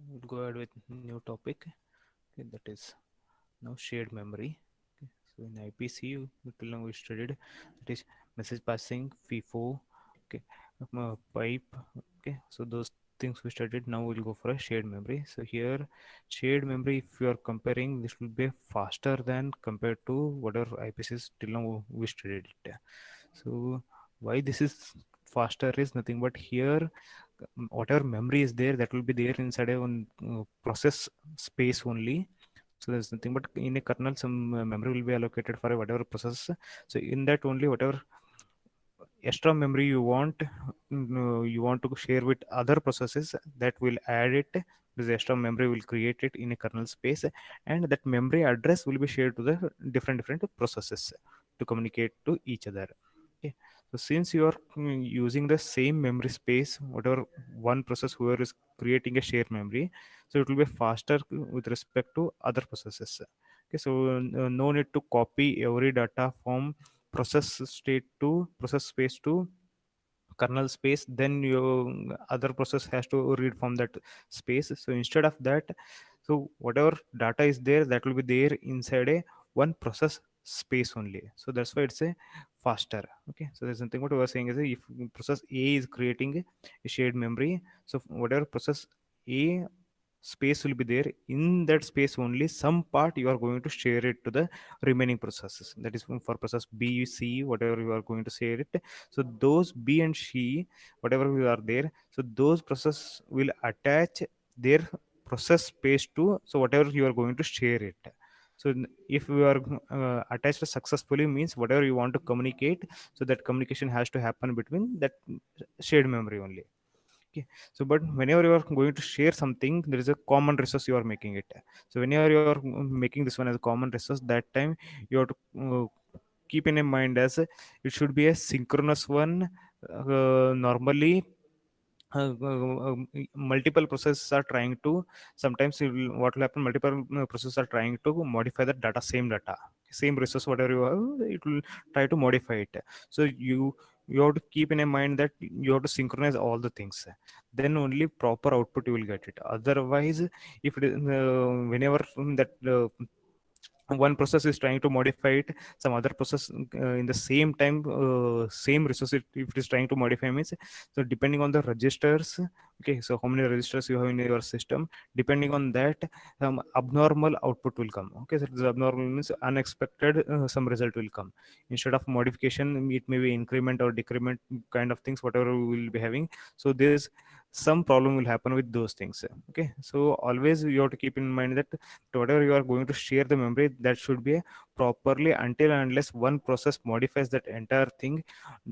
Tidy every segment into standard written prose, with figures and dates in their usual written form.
we'll go ahead with new topic. Okay, that is now shared memory. Okay, so in IPC, till now we studied that is message passing, FIFO, okay, pipe. Okay, so those things we studied. Now we'll go for a shared memory. So here, shared memory, if you are comparing, this will be faster than compared to whatever IPCs till now we studied it. So why this is faster is nothing but here whatever memory is there, that will be there inside a one process space only. So there's nothing but in a kernel some memory will be allocated for a whatever process. So in that only whatever extra memory you want to share with other processes, that will add it. This extra memory will create it in a kernel space, and that memory address will be shared to the different processes to communicate to each other. Okay, so since you are using the same memory space, whatever one process whoever is creating a shared memory, so it will be faster with respect to other processes. Okay, so no need to copy every data from process state to process space to kernel space, then your other process has to read from that space. So instead of that, so whatever data is there, that will be there inside a one process space only. So that's why it's a faster. Okay, so there's something what we were saying is if process A is creating a shared memory, so whatever process A space will be there, in that space only some part you are going to share it to the remaining processes. That is for process B, C, whatever you are going to share it. So those B and C, whatever we are there, so those process will attach their process space to, so whatever you are going to share it. So if you are attached successfully means whatever you want to communicate, so that communication has to happen between that shared memory only. Okay, so but whenever you are going to share something, there is a common resource you are making it. So whenever you are making this one as a common resource, that time you have to keep in mind as it should be a synchronous one. Normally multiple processes are trying to, sometimes what will happen, multiple processes are trying to modify the data, same data, same resource whatever you have, it will try to modify it. So you have to keep in a mind that you have to synchronize all the things, then only proper output you will get it. Otherwise, if it is, whenever that one process is trying to modify it, some other process in the same time, same resource, if it is trying to modify means, so depending on the registers, okay, so how many registers you have in your system, depending on that some abnormal output will come. Okay, so this abnormal means unexpected, some result will come. Instead of modification, it may be increment or decrement kind of things, whatever we will be having. So there's some problem will happen with those things. Okay, so always you have to keep in mind that whatever you are going to share the memory, that should be properly, until and unless one process modifies that entire thing,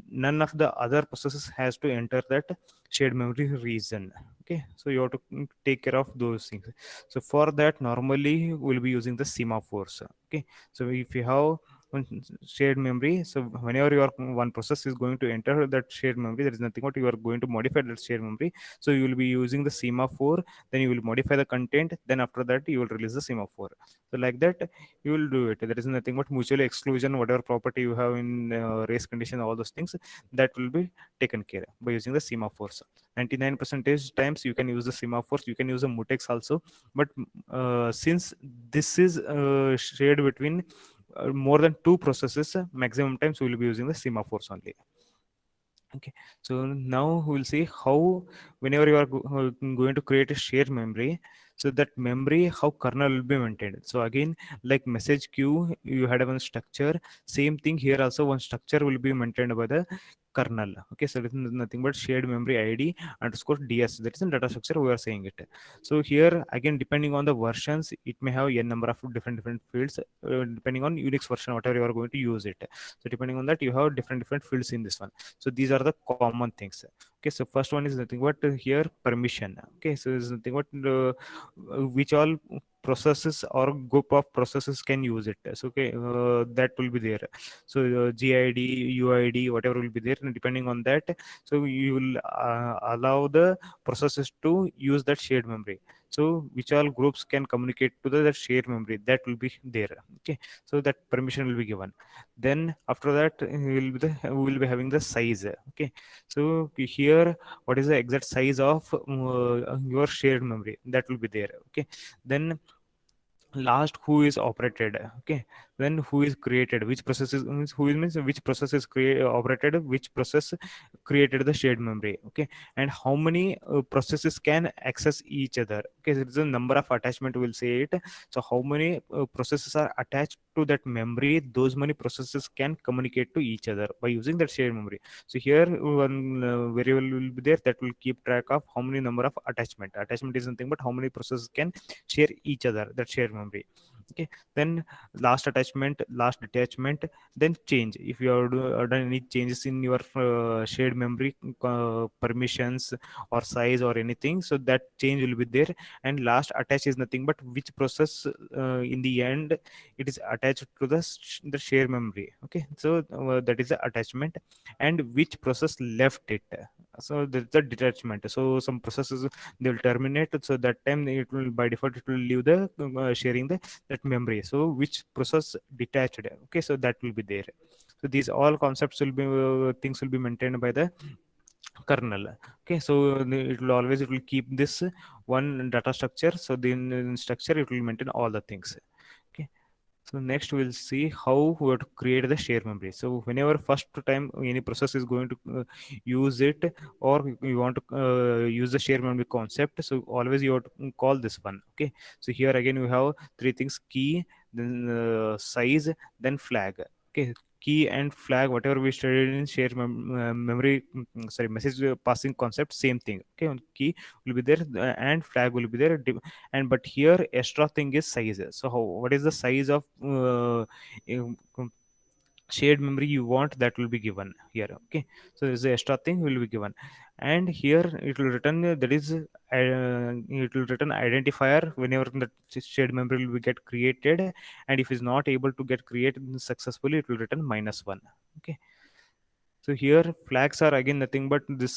none of the other processes has to enter that shared memory region. Okay, so you have to take care of those things. So for that, normally we'll be using the semaphores. Okay, so if you have one shared memory, so whenever your one process is going to enter that shared memory, there is nothing what you are going to modify that shared memory. So you will be using the semaphore, then you will modify the content, then after that you will release the semaphore. So like that you will do it. There is nothing but mutual exclusion, whatever property you have in race condition, all those things, that will be taken care of by using the semaphores. 99 percentage times you can use the semaphores, you can use the mutex also. But since this is shared between more than two processes, maximum times we will be using the semaphores only. Okay, so now we'll see how, whenever you are going to create a shared memory, so that memory, how kernel will be maintained. So again, like message queue, you had one structure. Same thing here also, one structure will be maintained by the kernel. Okay, so it is nothing but shared memory ID underscore ds. That is a data structure we are saying it. So here again, depending on the versions, it may have n number of different fields, depending on Unix version, whatever you are going to use it. So depending on that, you have different fields in this one. So these are the common things. Okay, so first one is nothing but here permission. Okay, so is nothing but which all processes or group of processes can use it. So okay, that will be there. So gid, uid, whatever will be there, and depending on that, so you will allow the processes to use that shared memory. So which all groups can communicate to the shared memory, that will be there. Okay, so that permission will be given. Then after that we will be having the size. Okay, so here what is the exact size of your shared memory, that will be there. Okay, then last who is operated. Okay, then who is created, which process is means who is means which process is operated, which process created the shared memory. Okay, and how many processes can access each other. Okay, so it's a number of attachment, we'll say it. So how many processes are attached to that memory, those many processes can communicate to each other by using that shared memory. So here one variable will be there that will keep track of how many number of attachment is nothing but how many processes can share each other, that share memory. Okay, then last attachment, last detachment, then change. If you have done any changes in your shared memory permissions or size or anything, so that change will be there. And last attach is nothing but which process in the end it is attached to the share memory. Okay, so that is the attachment. And which process left it, so that's the detachment. So some processes they will terminate, so that time it will by default it will leave the sharing the that memory. So which process detached. Okay, so that will be there. So these all concepts will be things will be maintained by the kernel. Okay, so it will always it will keep this one data structure. So in structure it will maintain all the things. Okay, so next we'll see how we have to create the share memory. So whenever first time any process is going to use it, or you want to use the share memory concept, so always you have to call this one. Okay, so here again we have three things: key, then size, then flag. Okay, key and flag, whatever we studied in share memory, sorry, message passing concept, same thing. Okay, on key will be there and flag will be there. And but here extra thing is size. So how, what is the size of um, shared memory you want, that will be given here. Okay, so there's the extra thing will be given. And here it will return that is it will return identifier whenever the shared memory will be get created. And if it's not able to get created successfully, it will return -1. Okay, so here flags are again nothing but this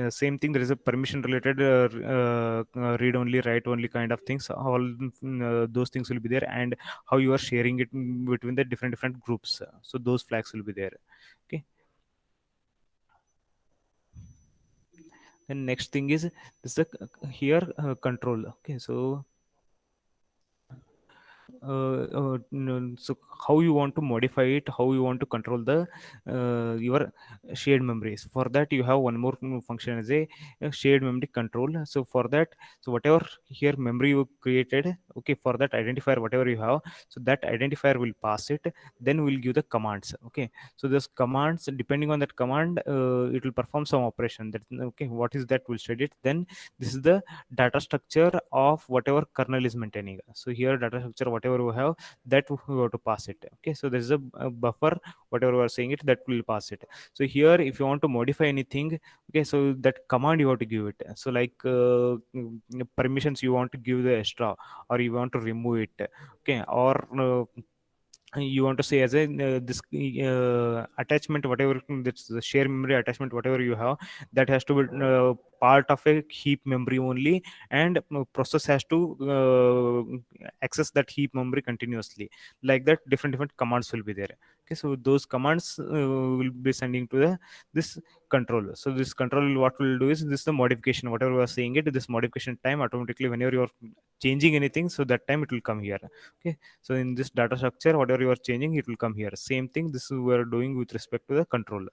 same thing. There is a permission related read only, write only kind of things. All those things will be there, and how you are sharing it between the different groups. So those flags will be there. Okay. And next thing is this the here control. Okay, so so how you want to modify it, how you want to control the your shared memories. For that you have one more function as a shared memory control. So for that, so whatever here memory you created, okay, for that identifier whatever you have, so that identifier will pass it. Then we'll give the commands. Okay, so those commands, depending on that command, it will perform some operation. That okay, what is that, we'll study it. Then this is the data structure of whatever kernel is maintaining. So here data structure whatever we have, that we have to pass it. Okay, so there is a buffer, whatever we are saying it, that will pass it. So here if you want to modify anything, okay, so that command you have to give it. So like permissions you want to give the extra, or you want to remove it. Okay, or you want to say as a this attachment whatever, that's the share memory attachment whatever you have, that has to be part of a heap memory only. And process has to access that heap memory continuously. Like that different commands will be there. Okay, so those commands will be sending to the this controller. So this control what will do is this the modification whatever we are saying it, this modification time automatically whenever you are changing anything, so that time it will come here. Okay, so in this data structure whatever you are changing, it will come here. Same thing this is we are doing with respect to the controller.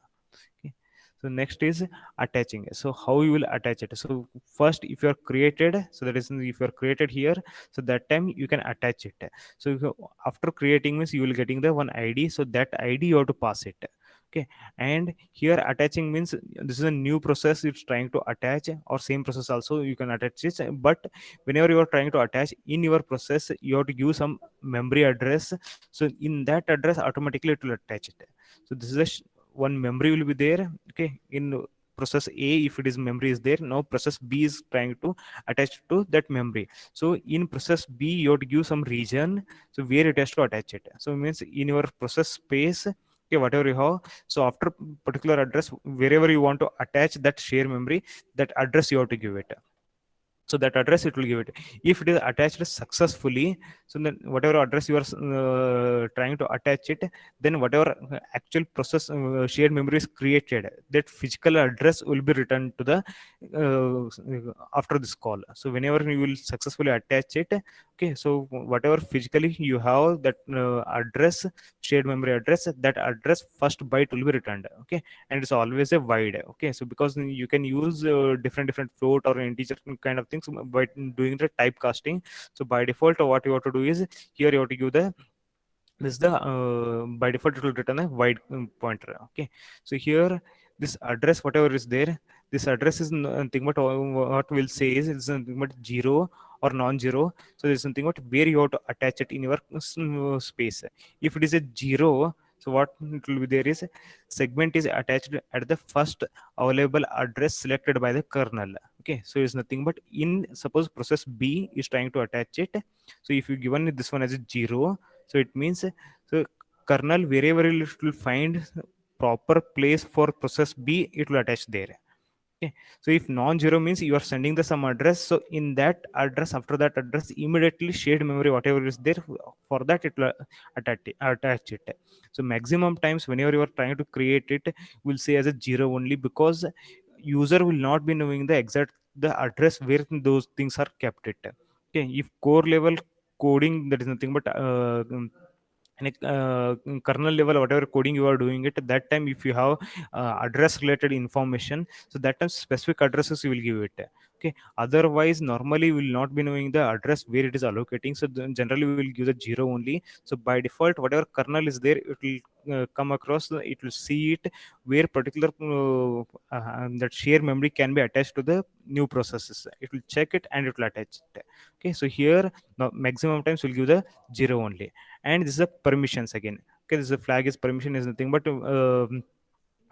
Okay, so next is attaching. So how you will attach it. So first if you are created, so that is if you are created here, so that time you can attach it. So after creating means you will getting the one id, so that id you have to pass it. Okay, and here attaching means this is a new process it's trying to attach, or same process also you can attach it. But whenever you are trying to attach in your process, you have to give some memory address. So in that address automatically it will attach it. So this is a one memory will be there. Okay, in process a if it is memory is there, now process b is trying to attach to that memory. So in process b you have to give some region, so where it has to attach it. So it means in your process space, okay, whatever you have, so after particular address wherever you want to attach that share memory, that address you have to give it. so that address it will give it. If it is attached successfully, so then whatever address you are trying to attach it, then whatever actual process shared memory is created, that physical address will be returned to the after this call. So whenever you will successfully attach it, okay, so whatever physically you have that address, shared memory address, that address first byte will be returned, okay. And it's always a wide, okay. So because you can use different float or integer kind of things by doing the typecasting. So by default what you have to do is, here you have to give the, this is the by default it will return a wide pointer, okay. So here this address whatever is there, this address is nothing but what we'll say is it's nothing but zero or non-zero. So there's something what where you have to attach it in your space. If it is a zero, so what it will be there is, segment is attached at the first available address selected by the kernel, okay. So it's nothing but, in suppose process B is trying to attach it, so if you given this one as a zero, so it means, so kernel wherever it will find proper place for process B, it will attach there, okay. So if non-zero means you are sending the some address, so in that address, after that address, immediately shared memory whatever is there, for that it will attach it. So maximum times whenever you are trying to create it, will say as a zero only, because user will not be knowing the exact the address where those things are kept it, okay. If core level coding, that is nothing but in a kernel level whatever coding you are doing it, at that time if you have address related information, so that time specific addresses you will give it, okay. Otherwise normally you will not be knowing the address where it is allocating, so then generally we will give the zero only. So by default whatever kernel is there, it will come across, it will see it where particular that share memory can be attached to the new processes, it will check it and it will attach it, okay. So here now maximum times we'll give the zero only. And this is a permissions again, okay. This is a flag is permission is nothing but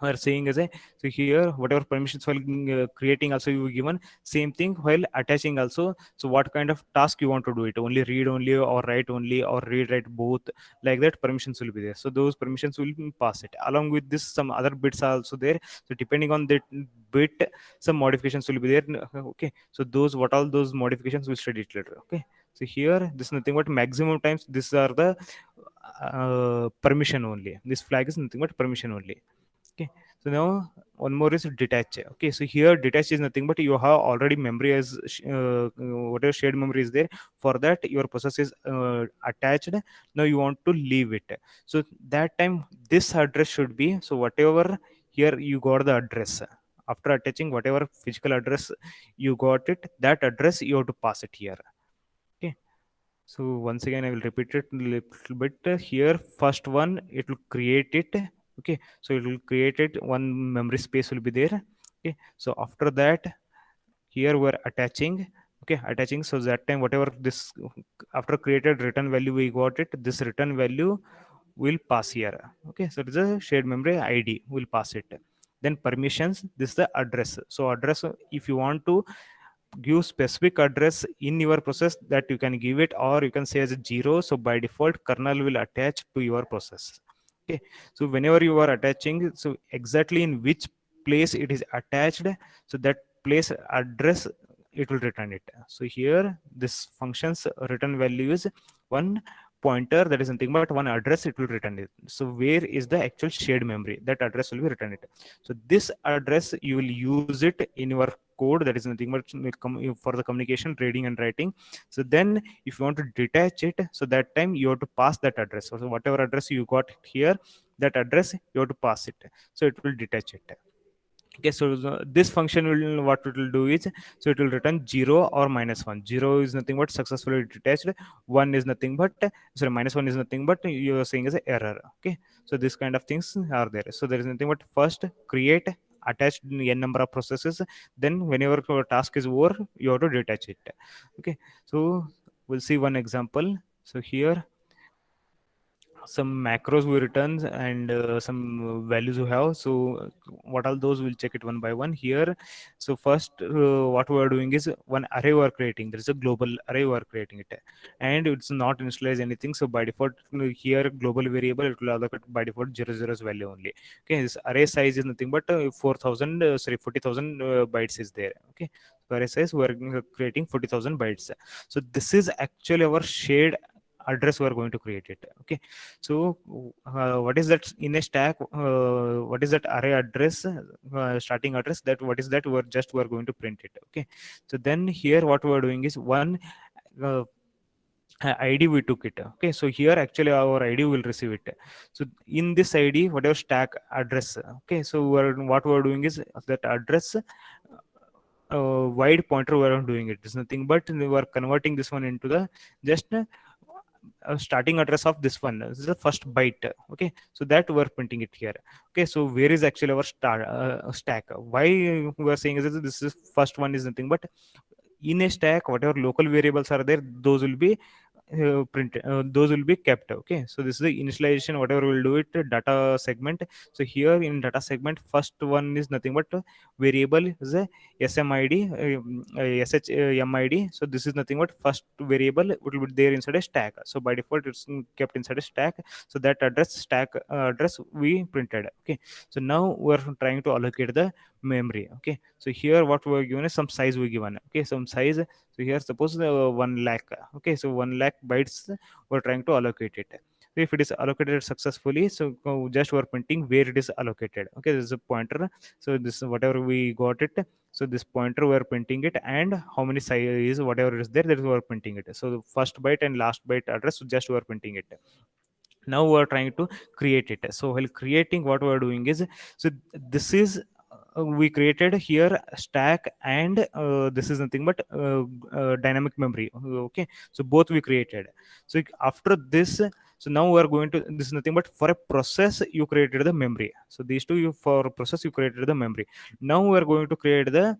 are saying as a, so here whatever permissions while creating also you given, same thing while attaching also. So what kind of task you want to do it, only read only or write only or read write both, like that permissions will be there. So those permissions will pass it. Along with this some other bits are also there, so depending on that bit some modifications will be there, okay. So those what all those modifications will study it later, okay. So here this is nothing but maximum times these are the permission only, this flag is nothing but permission only, okay. So now one more is detach, okay. So here detach is nothing but you have already memory as whatever shared memory is there, for that your process is attached, now you want to leave it. So that time this address should be, so whatever here you got the address, after attaching whatever physical address you got it, that address you have to pass it here, okay. So once again, I will repeat it a little bit. Here, first one, it will create it. Okay. So it will create it. One memory space will be there. Okay. So after that, here we're attaching. Okay. Attaching. So that time, whatever this after created return value we got it, this return value will pass here. Okay. So it is a shared memory ID. Will pass it. Then permissions. This is the address. So address. If you want to give specific address in your process, that you can give it, or you can say as a zero. So by default kernel will attach to your process, okay. So whenever you are attaching, so exactly in which place it is attached, so that place address it will return it. So here this function's return value is one pointer, that is nothing but one address, it will return it. So where is the actual shared memory, that address will be returned it. So this address you will use it in your code, that is nothing but for the communication reading and writing. So then if you want to detach it, so that time you have to pass that address. So whatever address you got here, that address you have to pass it, so it will detach it, okay. So this function will what it will do is, so it will return 0 or -1. 0 is nothing but successfully detached, 1 is nothing but, sorry, -1 is nothing but you are saying as a error, okay. So this kind of things are there. So there is nothing but first create attached n number of processes, then whenever your task is over you have to detach it, okay. So we'll see one example. So here some macros we returns and some values we have. So what all those, we'll check it one by one here. So first what we are doing is one array we are creating, there is a global array we are creating it, and it's not initialize anything. So by default here global variable it will allocate by default 00's value only, okay. This array size is nothing but 4000 sorry 40,000 bytes is there, okay. array size we are creating 40,000 bytes. So this is actually our shared address we are going to create it. Okay, so what is that in a stack, what is that array address, starting address, that what is that we are going to print it. Okay, so then here what we are doing is one uh, id we took it. Okay, so here actually our id will receive it. So in this id whatever stack address, okay, so what we are doing is that address wide pointer we are doing it is nothing but we are converting this one into the just starting address of this one. This is the first byte. Okay, so that we are printing it here. Okay, so where is actually our stack? Why we are saying is this is first one is nothing but in a stack whatever local variables are there, those will be those will be kept. Okay, so this is the initialization whatever we'll do it, data segment. So here in data segment first one is nothing but variable is a smid, shmid. So this is nothing but first variable it will be there inside a stack. So by default it's kept inside a stack. So that address stack address we printed. Okay, so now we're trying to allocate the memory. Okay, so here what we are given is some size we given. Okay, some size. So here suppose 1 lakh. Okay, so 1 lakh bytes we're trying to allocate it. So if it is allocated successfully, so just we're printing where it is allocated. Okay, this is a pointer. So this is whatever we got it. So this pointer we're printing it, and how many size whatever is there, that is we're printing it. So the first byte and last byte address just we're printing it. Now we are trying to create it. So while creating, what we are doing is, so this is we created here stack, and this is nothing but dynamic memory. Okay, so both we created. So after this, so now we are going to, this is nothing but for a process you created the memory. So these two, you for process you created the memory. Now we are going to create the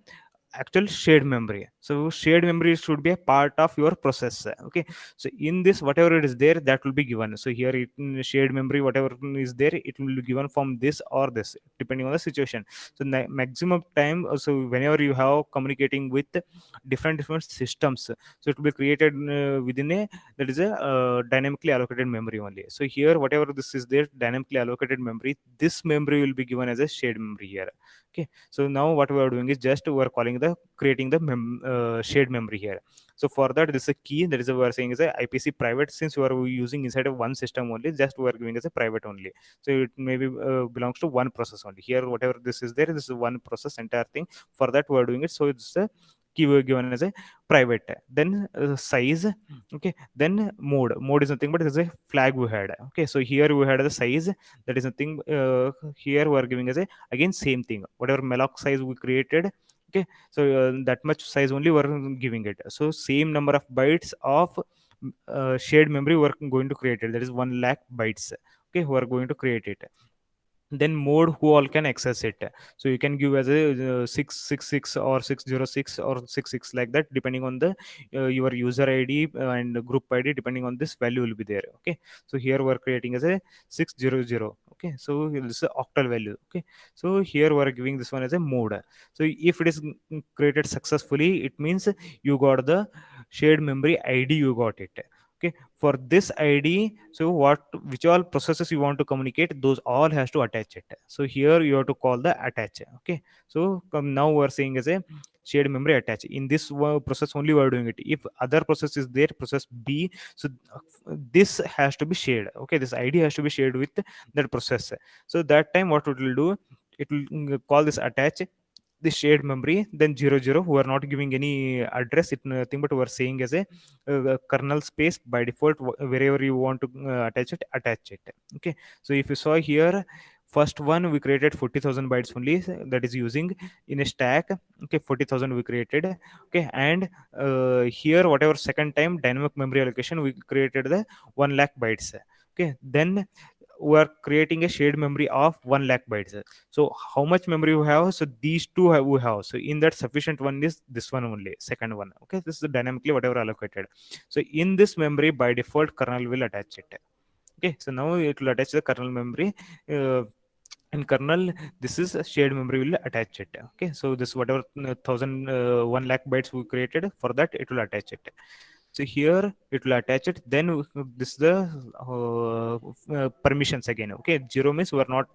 actual shared memory. So shared memory should be a part of your process. Okay, so in this whatever it is there, that will be given. So here it, shared memory whatever is there, it will be given from this or this depending on the situation. So maximum time, so whenever you have communicating with different systems, so it will be created within a, that is a dynamically allocated memory only. So here whatever this is there, dynamically allocated memory, this memory will be given as a shared memory here. Okay, so now what we are doing is just we are calling the creating the shared memory here. So for that, this is a key, that is we are saying is a ipc private. Since we are using inside of one system only, just we are giving as a private only. So it maybe belongs to one process only. Here whatever this is there, this is one process entire thing. For that we are doing it, so it's a key we are given as a private. Then size. Okay, then mode is nothing but it is a flag we had. Okay, so here we had the size, that is nothing, here we are giving as a, again same thing, whatever malloc size we created. Okay, so that much size only we're giving it. So same number of bytes of shared memory we're going to create it, that is 1 lakh bytes. Okay, we're going to create it. Then mode who all can access it. So you can give as a 666 or 606 or 66 like that, depending on the your user id and group id, depending on this value will be there. Okay, so here we're creating as a 600. Okay, so this is a octal value. Okay, so here we're giving this one as a mode. So if it is created successfully, it means you got the shared memory id, you got it. Okay, for this id, so what, which all processes you want to communicate, those all has to attach it. So here you have to call the attach. Okay, so now we're saying as a shared memory attach. In this process only we are doing it. If other process is there, process b, so this has to be shared. Okay, this id has to be shared with that process. So that time what it will do, it will call this attach the shared memory, then 00. We are not giving any address, it nothing but we are saying as a kernel space. By default, wherever you want to attach it, attach it. Okay, so if you saw here, first one we created 40,000 bytes only, that is using in a stack. Okay, 40,000 we created. Okay, and here whatever second time dynamic memory allocation, we created the 1 lakh bytes. Okay, then we are creating a shared memory of 1 lakh bytes. So how much memory you have? So these two we have. So in that, sufficient one is this one only, second one. Okay, this is dynamically whatever allocated. So in this memory, by default, kernel will attach it. Okay, so now it will attach the kernel memory. In kernel, this is a shared memory will attach it. Okay, so this whatever 1 lakh bytes we created, for that it will attach it. So here it will attach it, then this is the permissions again. Okay, zero means we are not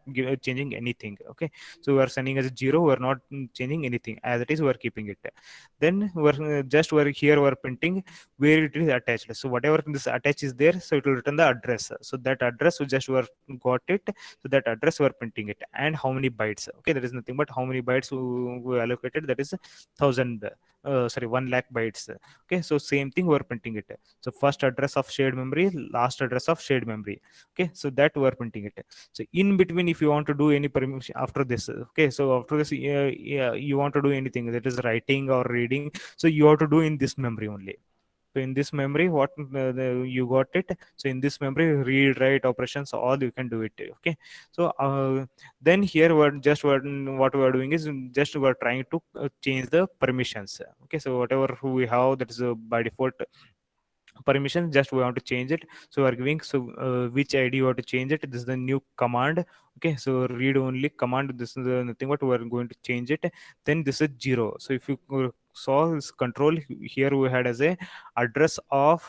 changing anything. Okay, so we are sending as a zero, we are not changing anything, as it is we are keeping it. Then we're just we're here we're printing where it is attached. So whatever this attach is there, so it will return the address. So that address we just were got it, so that address we're printing it, and how many bytes. Okay, there is nothing but how many bytes we allocated, that is 1000, sorry, 1 lakh bytes. Okay, so same thing we're printing it. So first address of shared memory, last address of shared memory. Okay, so that we're printing it. So in between, if you want to do any permission after this, okay, so after this, yeah, you want to do anything that is writing or reading, so you have to do in this memory only. So in this memory, what you got it. So in this memory, read, write operations, all you can do it. Okay. So then here what we are doing is just we are trying to change the permissions. Okay. So whatever we have, that is by default permission, just we want to change it. So we are giving, so which id you want to change it, this is the new command. Okay, so read only command, this is nothing but we are going to change it. Then this is zero. So if you saw this control, here we had as a address of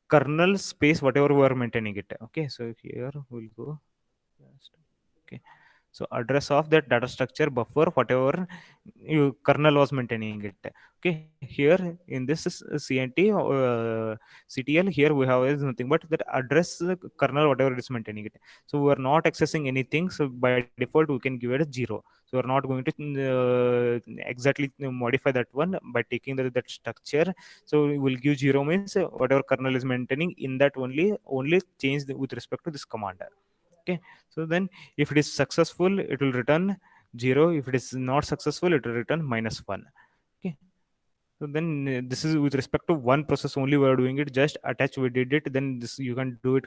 kernel space whatever we are maintaining it. Okay, so here we'll go just, okay, so address of that data structure buffer whatever you kernel was maintaining it. Okay, here in this is cnt ctl, here we have is nothing but that address kernel whatever it is maintaining it. So we are not accessing anything, so by default we can give it a zero. So we're not going to exactly modify that one by taking that structure. So we will give zero means whatever kernel is maintaining in that only change with respect to this command. Okay, so then if it is successful it will return 0, if it is not successful it will return -1. Okay, so then this is with respect to one process only we are doing it, just attach we did it, then this you can do it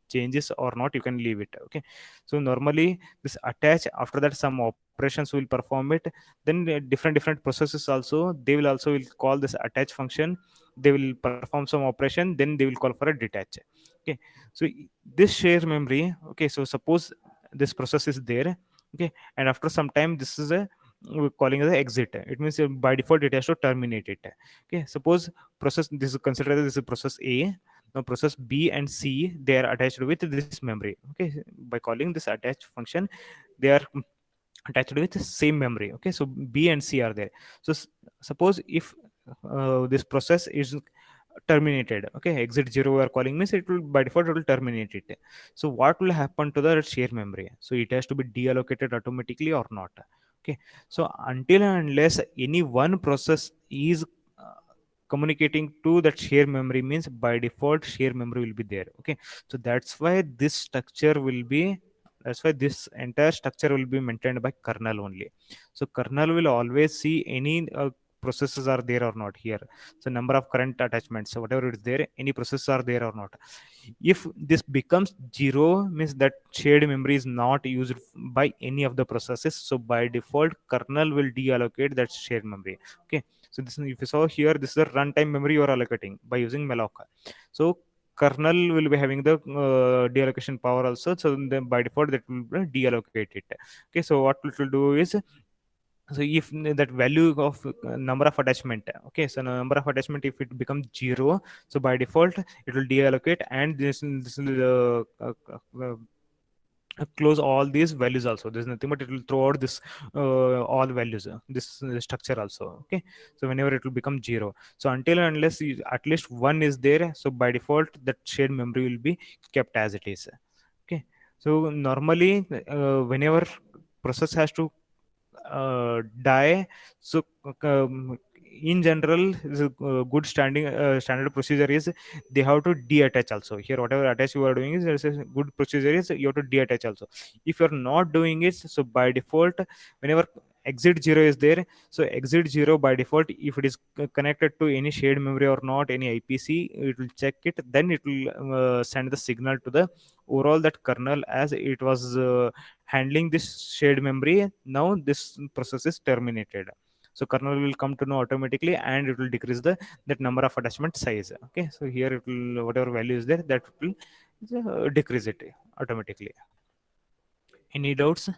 changes or not, you can leave it. Okay, so normally this attach, after that some operations will perform it. Then different processes also, they will also will call this attach function, they will perform some operation, then they will call for a detach. Okay, so this share memory, okay, so suppose this process is there. Okay, and after some time this is a we're calling as a exit, it means by default it has to terminate it. Okay, suppose process, this is considered this is process a. Now process b and c, they are attached with this memory. Okay, by calling this attach function, they are attached with the same memory. Okay, so b and c are there. So suppose if this process is terminated, okay, exit 0 we are calling means it will by default it will terminate it. So what will happen to the share memory? So it has to be deallocated automatically or not. Okay, so until and unless any one process is uh, communicating to that share memory, means by default share memory will be there. Okay, so that's why this entire structure will be maintained by kernel only. So kernel will always see any processes are there or not here. So number of current attachments, so whatever it is there, any processes are there or not. If this becomes 0 means that shared memory is not used by any of the processes, so by default kernel will deallocate that shared memory. Okay, so this, if you saw here, this is the runtime memory you are allocating by using malloc. So kernel will be having the deallocation power also, so then by default that will deallocate it. Okay, so what it will do is, so if that value of number of attachment, okay, so number of attachment if it becomes 0, so by default it will deallocate, and this will close all these values also. There's nothing but it will throw out this all values, this structure also. Okay, so whenever it will become 0, so until and unless at least one is there, so by default that shared memory will be kept as it is. Okay, so normally whenever process has to die, so in general is a good standard procedure is they have to deattach also. Here whatever attach you are doing is, there's a good procedure is you have to deattach also. If you're not doing it, so by default whenever exit 0 is there, so exit 0 by default, if it is connected to any shared memory or not, any ipc, it will check it, then it will send the signal to the overall that kernel as it was handling this shared memory. Now this process is terminated, so kernel will come to know automatically, and it will decrease the that number of attachment size. Okay, so here it will whatever value is there, that will decrease it automatically. Any doubts?